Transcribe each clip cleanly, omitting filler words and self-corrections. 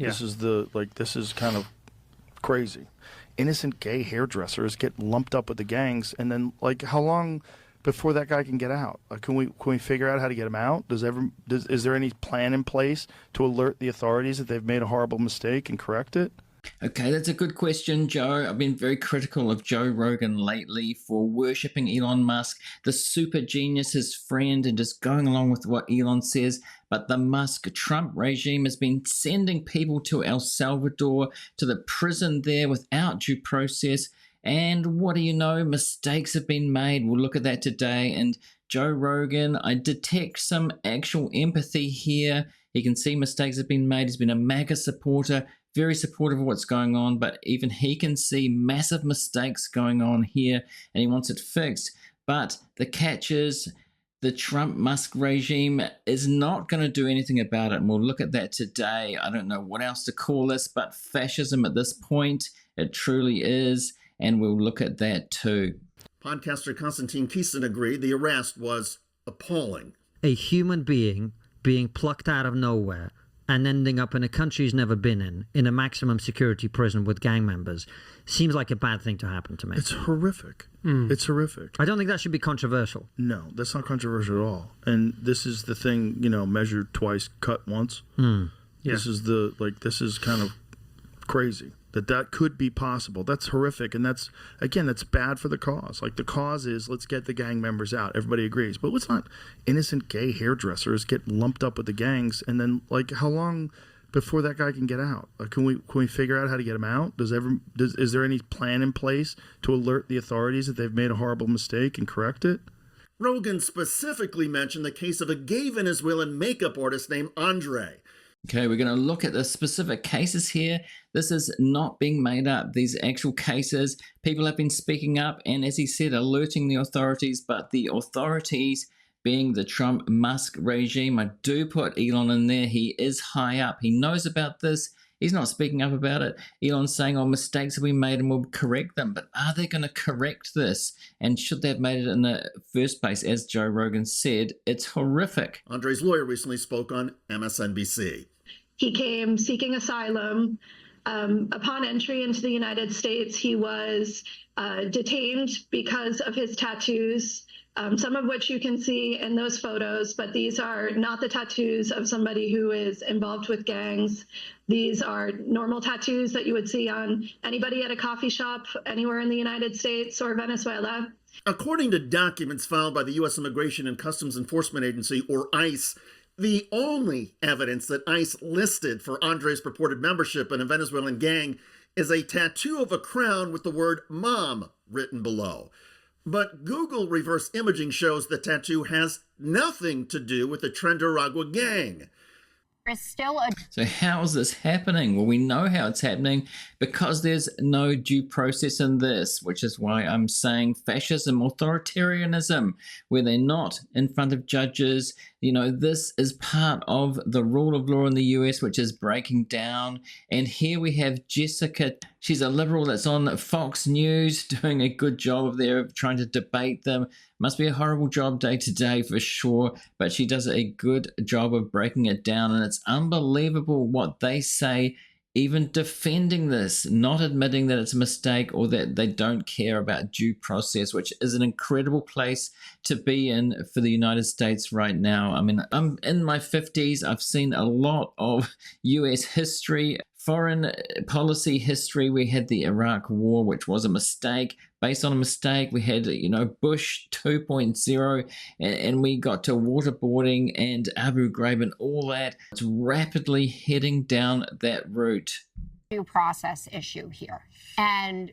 Yeah. This is kind of crazy. Innocent gay hairdressers get lumped up with the gangs, and then how long before that guy can get out? Can we figure out how to get him out? Is there any plan in place to alert the authorities that they've made a horrible mistake and correct it? Okay, that's a good question, Joe. I've been very critical of Joe Rogan lately for worshipping Elon Musk, the super genius, his friend, and just going along with what Elon says. But the Musk-Trump regime has been sending people to El Salvador, to the prison there without due process. And what do you know? Mistakes have been made. We'll look at that today. And Joe Rogan, I detect some actual empathy here. He can see mistakes have been made. He's been a MAGA supporter, very supportive of what's going on, but even he can see massive mistakes going on here, and he wants it fixed. But the catch is the Trump-Musk regime is not going to do anything about it, and we'll look at that today. I don't know what else to call this, but fascism at this point, it truly is, and we'll look at that too. Podcaster Konstantin Kisin agreed the arrest was appalling. A human being plucked out of nowhere and ending up in a country he's never been in a maximum security prison with gang members, seems like a bad thing to happen to me. It's horrific. It's horrific. I don't think that should be controversial. No, that's not controversial at all. And this is the thing, measured twice, cut once. Yeah. This is kind of crazy that could be possible. That's horrific. And that's bad for the cause. The cause is, let's get the gang members out. Everybody agrees. But let's not innocent gay hairdressers get lumped up with the gangs, and then how long before that guy can get out? Can we figure out how to get him out? Is there any plan in place to alert the authorities that they've made a horrible mistake and correct it? Rogan specifically mentioned the case of a gay Venezuelan makeup artist named Andre. Okay, we're going to look at the specific cases here. This is not being made up. These actual cases, people have been speaking up and, as he said, alerting the authorities, but the authorities being the Trump-Musk regime, I do put Elon in there. He is high up. He knows about this. He's not speaking up about it. Elon's saying, mistakes have been made and we'll correct them. But are they going to correct this? And should they have made it in the first place? As Joe Rogan said, it's horrific. Andre's lawyer recently spoke on MSNBC. He came seeking asylum. Upon entry into the United States, he was detained because of his tattoos, some of which you can see in those photos, but these are not the tattoos of somebody who is involved with gangs. These are normal tattoos that you would see on anybody at a coffee shop anywhere in the United States or Venezuela. According to documents filed by the U.S. Immigration and Customs Enforcement Agency, or ICE, the only evidence that ICE listed for Andre's purported membership in a Venezuelan gang is a tattoo of a crown with the word "Mom" written below. But Google reverse imaging shows the tattoo has nothing to do with the Trendaragua gang. So how is this happening? Well, we know how it's happening because there's no due process in this, which is why I'm saying fascism, authoritarianism, where they're not in front of judges. This is part of the rule of law in the US, which is breaking down. And here we have Jessica. She's a liberal that's on Fox News, doing a good job of trying to debate them. Must be a horrible job day to day for sure, but she does a good job of breaking it down. And it's unbelievable what they say, even defending this, not admitting that it's a mistake or that they don't care about due process, which is an incredible place to be in for the United States right now. I mean, I'm in my 50s. I've seen a lot of US history, foreign policy history. We had the Iraq War, which was a mistake. Based on a mistake, we had, Bush 2.0, and we got to waterboarding and Abu Ghraib and all that. It's rapidly heading down that route. Due process issue here. And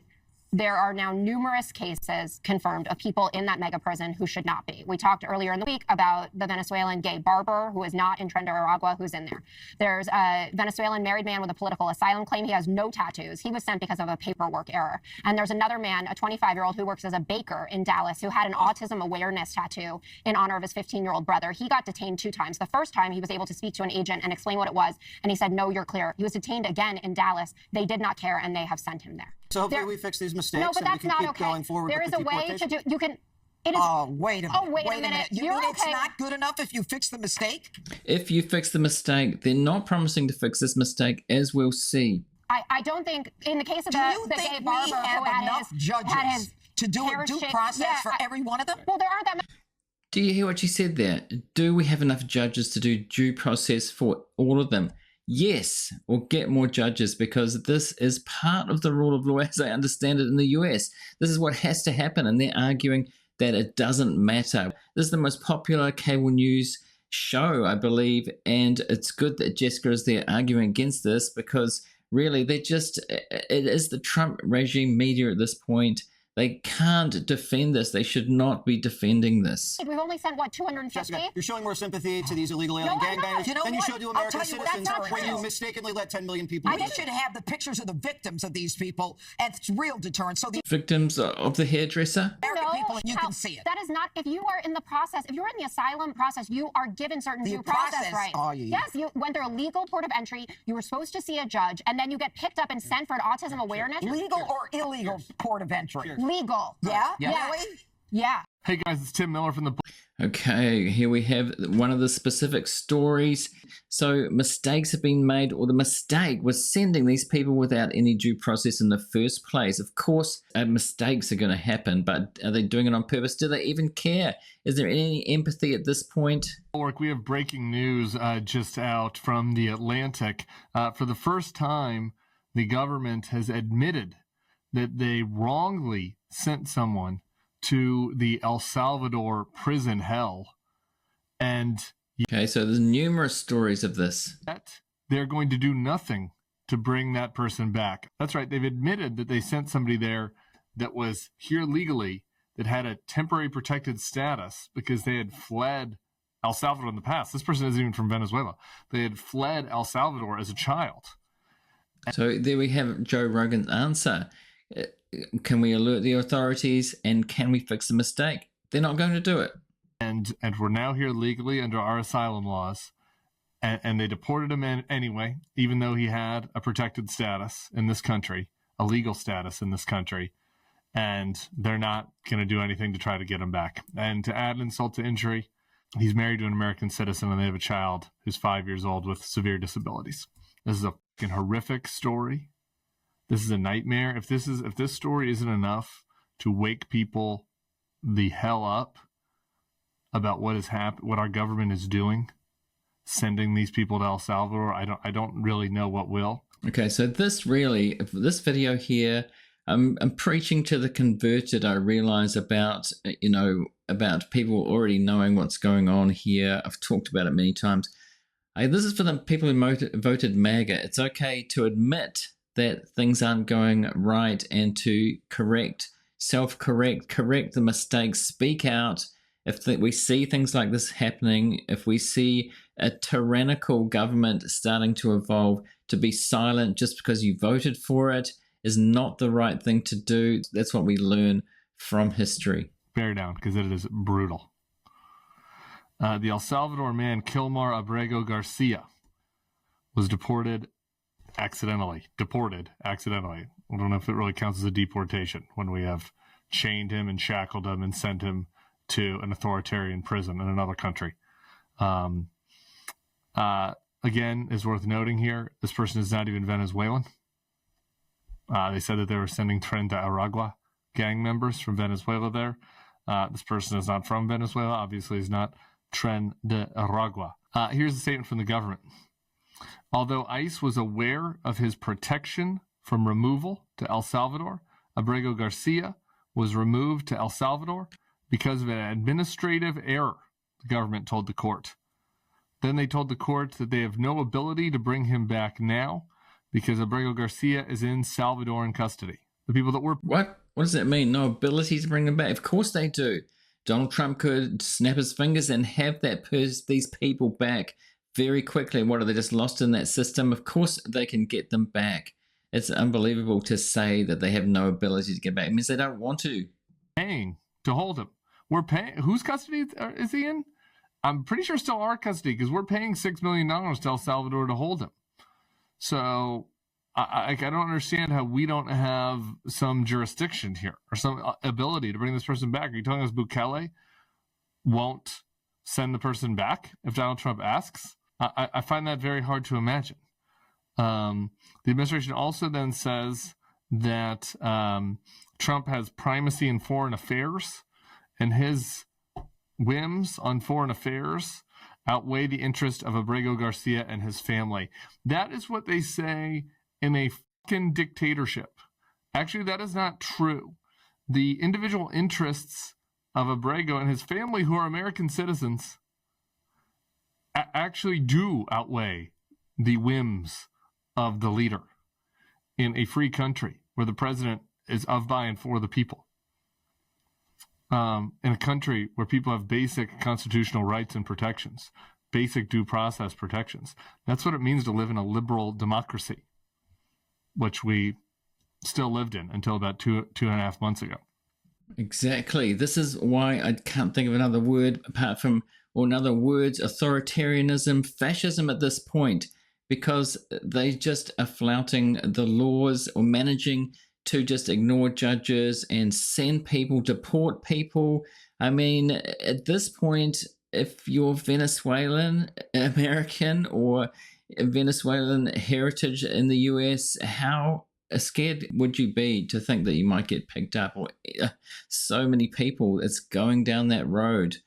there are now numerous cases confirmed of people in that mega prison who should not be. We talked earlier in the week about the Venezuelan gay barber who is not in Trendaragua, who's in there. There's a Venezuelan married man with a political asylum claim. He has no tattoos. He was sent because of a paperwork error. And there's another man, a 25-year-old who works as a baker in Dallas, who had an autism awareness tattoo in honor of his 15-year-old brother. He got detained 2 times. The first time he was able to speak to an agent and explain what it was, and he said, "No, you're clear." He was detained again in Dallas. They did not care, and they have sent him there. So hopefully we fix these mistakes. No, but that's and we can not keep okay. going forward There with is the a way to do. You can. It is. Oh, wait a minute. Oh, wait a minute. You You're mean it's okay. not good enough if you fix the mistake? If you fix the mistake, they're not promising to fix this mistake, as we'll see. I don't think, in the case of Do you the think gay we barber have who had enough his, judges had his to do a hair due shaped- process yeah, for every one of them? Well, there aren't that many. Do you hear what she said there? Do we have enough judges to do due process for all of them? Yes, or get more judges, because this is part of the rule of law as I understand it in the US. This is what has to happen, and they're arguing that it doesn't matter. This is the most popular cable news show, I believe, and it's good that Jessica is there arguing against this, because really it is the Trump regime media at this point. They can't defend this. They should not be defending this. We've only sent, what, 250? Jessica, you're showing more sympathy to these illegal alien No, I'm gangbangers not. than you show to I'll American tell you what, citizens that's not when you true. mistakenly let 10 million people We leave. should have the pictures of the victims of these people as real deterrence. So the Victims of the hairdresser? American people, and you Cal, can see it. That is not, if you are in the process, if you're in the asylum process, you are given certain The due process process, rights. oh, yeah. Yes, you went through a legal port of entry, you were supposed to see a judge, and then you get picked up and sent for an autism awareness. Legal or illegal port of entry? Legal. Yeah? Yeah. Really? Yeah. Hey guys, it's Tim Miller from the Okay, here we have one of the specific stories. So mistakes have been made, or the mistake was sending these people without any due process in the first place. Of course, mistakes are going to happen, but are they doing it on purpose? Do they even care? Is there any empathy at this point? Bulwark. We have breaking news just out from The Atlantic. For the first time, the government has admitted that they wrongly sent someone to the El Salvador prison hell, and Okay, so there's numerous stories of this. yet they're going to do nothing to bring that person back. That's right, they've admitted that they sent somebody there that was here legally, that had a temporary protected status because they had fled El Salvador in the past. This person isn't even from Venezuela. They had fled El Salvador as a child. So there we have Joe Rogan's answer. Can we alert the authorities, and can we fix the mistake? They're not going to do it. And we're now here legally under our asylum laws, and they deported him in anyway, even though he had a protected status in this country, a legal status in this country, and they're not going to do anything to try to get him back. And to add insult to injury, he's married to an American citizen, and they have a child who's 5 years old with severe disabilities. This is a fucking horrific story. This is a nightmare. If this story isn't enough to wake people the hell up about what has happened, what our government is doing, sending these people to El Salvador, I don't really know what will. Okay, so this video here, I'm preaching to the converted. I realize about people already knowing what's going on here. I've talked about it many times. This is for the people who voted MAGA. It's okay to admit that things aren't going right and to self-correct the mistakes, speak out. If we see things like this happening, if we see a tyrannical government starting to evolve, to be silent just because you voted for it is not the right thing to do. That's what we learn from history. Bear down, because it is brutal. The El Salvador man, Kilmar Abrego Garcia, was deported accidentally. I don't know if it really counts as a deportation when we have chained him and shackled him and sent him to an authoritarian prison in another country. Again, is worth noting here, this person is not even Venezuelan. They said that they were sending Tren de Aragua gang members from Venezuela there. This person is not from Venezuela. Obviously, is not Tren de Aragua. Here's a statement from the government. Although ICE was aware of his protection from removal to El Salvador, Abrego Garcia was removed to El Salvador because of an administrative error, the government told the court. Then they told the court that they have no ability to bring him back now because Abrego Garcia is in Salvadoran custody. The people that were... What does that mean? No ability to bring them back? Of course they do. Donald Trump could snap his fingers and have these people back very quickly. What, are they just lost in that system? Of course they can get them back. It's unbelievable to say that they have no ability to get back. It means they don't want to. Paying to hold him. We're paying... Whose custody is he in? I'm pretty sure still our custody, because we're paying $6 million to El Salvador to hold him. So I don't understand how we don't have some jurisdiction here or some ability to bring this person back. Are you telling us Bukele won't send the person back if Donald Trump asks? I find that very hard to imagine. The administration also then says that Trump has primacy in foreign affairs, and his whims on foreign affairs outweigh the interest of Abrego Garcia and his family. That is what they say in a fucking dictatorship. Actually, that is not true. The individual interests of Abrego and his family, who are American citizens, actually do outweigh the whims of the leader in a free country where the president is of, by, and for the people. In a country where people have basic constitutional rights and protections, basic due process protections. That's what it means to live in a liberal democracy, which we still lived in until about two and a half months ago. Exactly. This is why I can't think of another word apart from, or another words, authoritarianism, fascism at this point, because they just are flouting the laws or managing to just ignore judges and send people, deport people. I mean, at this point, if you're Venezuelan American or Venezuelan heritage in the US, how scared would you be to think that you might get picked up? Or so many people, it's going down that road.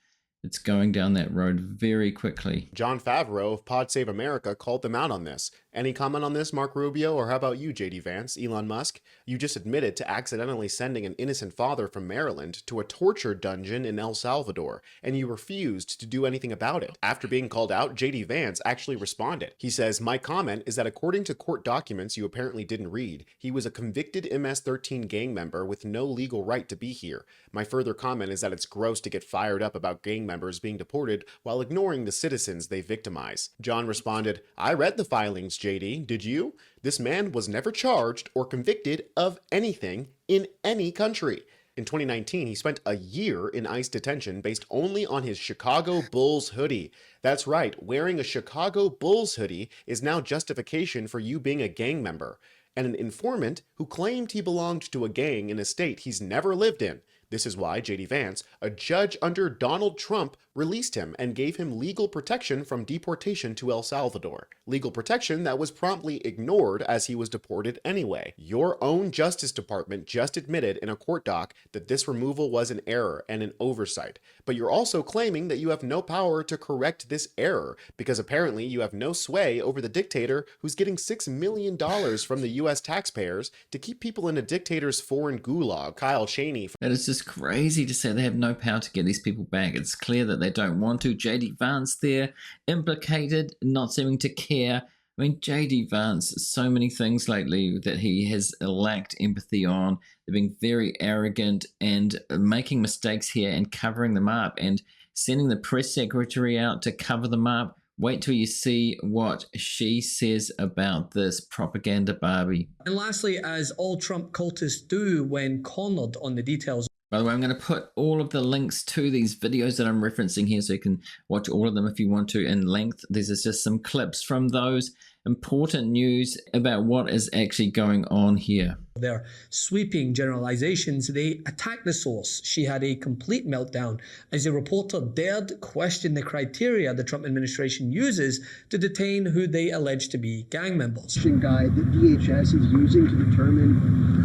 It's going down that road very quickly. John Favreau of Pod Save America called them out on this. Any comment on this, Mark Rubio? Or how about you, JD Vance, Elon Musk? You just admitted to accidentally sending an innocent father from Maryland to a torture dungeon in El Salvador, and you refused to do anything about it. After being called out, JD Vance actually responded. He says, "My comment is that according to court documents you apparently didn't read, he was a convicted MS-13 gang member with no legal right to be here. My further comment is that it's gross to get fired up about gang members being deported while ignoring the citizens they victimize." John responded, "I read the filings, JD. Did you? This man was never charged or convicted of anything in any country." In 2019, he spent a year in ICE detention based only on his Chicago Bulls hoodie. That's right, wearing a Chicago Bulls hoodie is now justification for you being a gang member. And an informant who claimed he belonged to a gang in a state he's never lived in. This is why JD Vance, a judge under Donald Trump, released him and gave him legal protection from deportation to El Salvador. Legal protection that was promptly ignored as he was deported anyway. Your own Justice Department just admitted in a court doc that this removal was an error and an oversight. But you're also claiming that you have no power to correct this error because apparently you have no sway over the dictator who's getting $6 million from the US taxpayers to keep people in a dictator's foreign gulag. Kyle Cheney. That is just crazy to say they have no power to get these people back. It's clear that they don't want to. JD Vance there, implicated, not seeming to care. I mean, JD Vance, so many things lately that he has lacked empathy on. They're being very arrogant and making mistakes here and covering them up and sending the press secretary out to cover them up. Wait till you see what she says about this propaganda Barbie. And lastly, as all Trump cultists do when cornered on the details. By the way, I'm going to put all of the links to these videos that I'm referencing here so you can watch all of them if you want to in length. These are just some clips from those important news about what is actually going on here. Their sweeping generalizations, they attacked the source. She had a complete meltdown as a reporter dared question the criteria the Trump administration uses to detain who they allege to be gang members. Guide that DHS is using to determine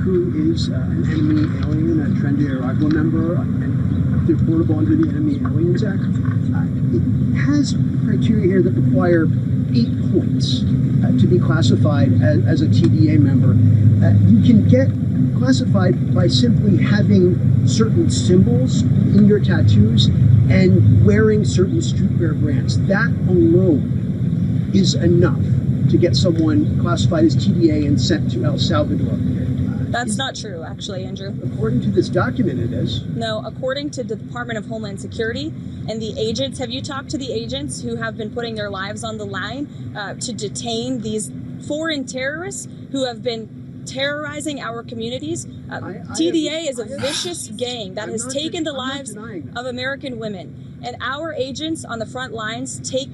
who is an enemy alien, a trendy Iraqi member, and deportable under the Enemy Aliens Act. It has criteria here that require 8 points to be classified as a TDA member. You can get classified by simply having certain symbols in your tattoos and wearing certain streetwear brands. That alone is enough to get someone classified as TDA and sent to El Salvador. That's not true, actually, Andrew. According to this document, it is. No, according to the Department of Homeland Security and the agents, have you talked to the agents who have been putting their lives on the line to detain these foreign terrorists who have been terrorizing our communities? TDA is a vicious gang that has taken the lives of American women. And our agents on the front lines take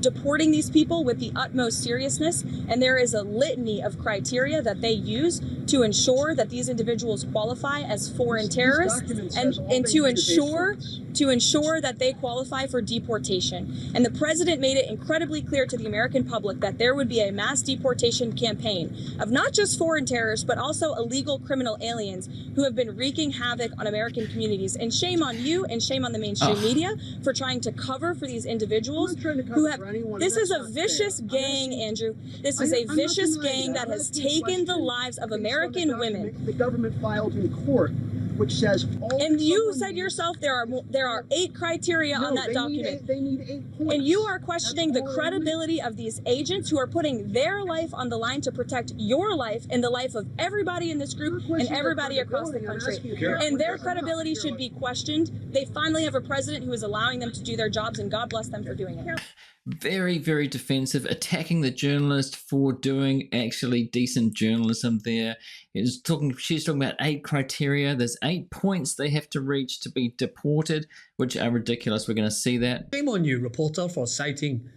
deporting these people with the utmost seriousness, and there is a litany of criteria that they use to ensure that these individuals qualify as foreign terrorists and to ensure that they qualify for deportation. And the president made it incredibly clear to the American public that there would be a mass deportation campaign of not just foreign terrorists, but also illegal criminal aliens who have been wreaking havoc on American communities. And shame on you and shame on the mainstream media for trying to cover for these individuals who have. This is a vicious gang, Andrew. This is a vicious gang that has taken the lives of American women. The government filed in court, which says all. And you said yourself there are 8 criteria on that document. They need 8 points. And you are questioning the credibility of these agents who are putting their life on the line to protect your life and the life of everybody in this group and everybody across the country. And their credibility should be questioned. They finally have a president who is allowing them to do their jobs, and God bless them for doing it. Very, very defensive, attacking the journalist for doing actually decent journalism there. She's talking about 8 criteria. There's 8 points they have to reach to be deported, which are ridiculous. We're going to see that. Shame on you, reporter, for citing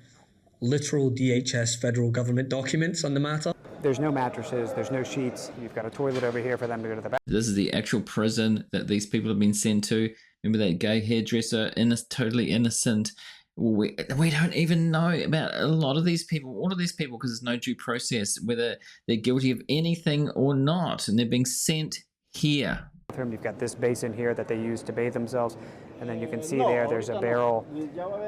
literal DHS federal government documents on the matter. There's no mattresses, there's no sheets. You've got a toilet over here for them to go to the bathroom. This is the actual prison that these people have been sent to. Remember that gay hairdresser, totally innocent. We don't even know about a lot of these people, all of these people, because there's no due process, whether they're guilty of anything or not, and they're being sent here. You've got this basin here that they use to bathe themselves, and then you can see there's a barrel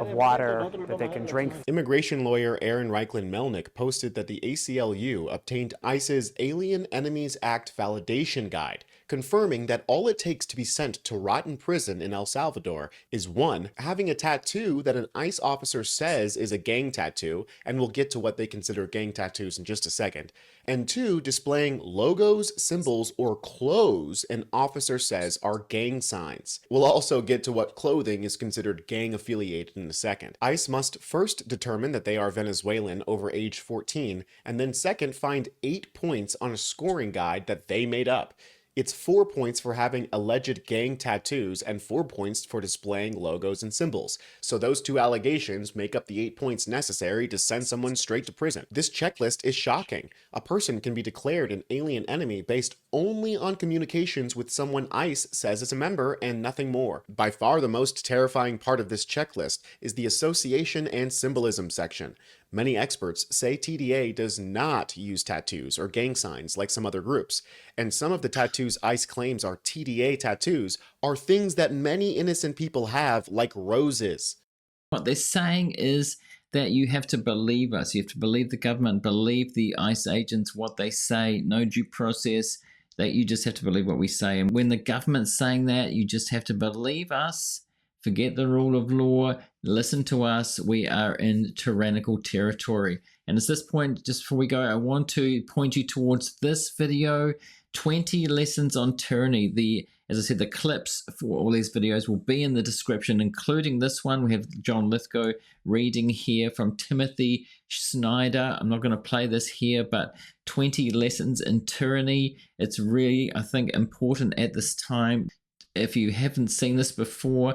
of water that they can drink. Immigration lawyer Aaron Reichlin-Melnick posted that the ACLU obtained ICE's Alien Enemies Act Validation Guide, confirming that all it takes to be sent to rotten prison in El Salvador is 1, having a tattoo that an ICE officer says is a gang tattoo, and we'll get to what they consider gang tattoos in just a second, and 2, displaying logos, symbols, or clothes an officer says are gang signs. We'll also get to what clothing is considered gang affiliated in a second. ICE must first determine that they are Venezuelan over age 14, and then second find 8 points on a scoring guide that they made up. It's 4 points for having alleged gang tattoos and 4 points for displaying logos and symbols. So those 2 allegations make up the 8 points necessary to send someone straight to prison. This checklist is shocking. A person can be declared an alien enemy based only on communications with someone ICE says is a member and nothing more. By far the most terrifying part of this checklist is the association and symbolism section. Many experts say TDA does not use tattoos or gang signs like some other groups, and some of the tattoos ICE claims are TDA tattoos are things that many innocent people have, like roses. What they're saying is that you have to believe us. You have to believe the government, believe the ICE agents, what they say, no due process, that you just have to believe what we say. And when the government's saying that, you just have to believe us. Forget the rule of law. Listen to us. We are in tyrannical territory. And at this point, just before we go, I want to point you towards this video, 20 lessons on tyranny. As I said, the clips for all these videos will be in the description, including this one. We have John Lithgow reading here from Timothy Snyder. I'm not going to play this here, but 20 lessons in tyranny. It's really, I think, important at this time. If you haven't seen this before,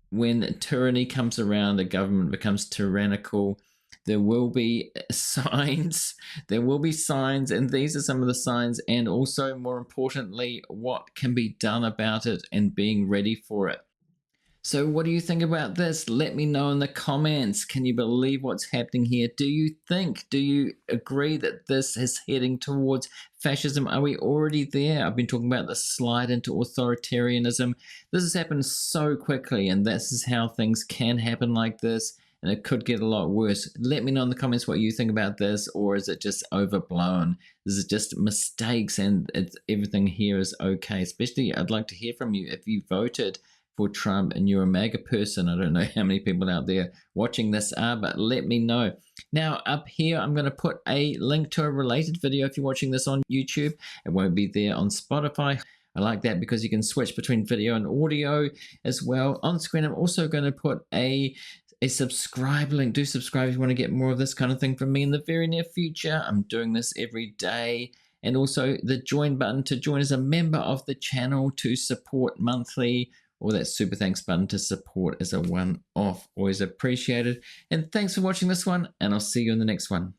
when tyranny comes around, the government becomes tyrannical. There will be signs. There will be signs, and these are some of the signs, and also, more importantly, what can be done about it and being ready for it. So what do you think about this? Let me know in the comments. Can you believe what's happening here? Do you agree that this is heading towards fascism? Are we already there? I've been talking about the slide into authoritarianism. This has happened so quickly, and this is how things can happen like this, and it could get a lot worse. Let me know in the comments what you think about this, or is it just overblown? Is it just mistakes and everything here is okay? Especially, I'd like to hear from you if you voted for Trump and you're a MAGA person. I don't know how many people out there watching this are, but let me know. Now up here, I'm going to put a link to a related video if you're watching this on YouTube. It won't be there on Spotify. I like that because you can switch between video and audio as well. On screen, I'm also going to put a subscribe link. Do subscribe if you want to get more of this kind of thing from me in the very near future. I'm doing this every day. And also the join button to join as a member of the channel to support monthly or that super thanks button to support as a one-off. Always appreciated. And thanks for watching this one, and I'll see you in the next one.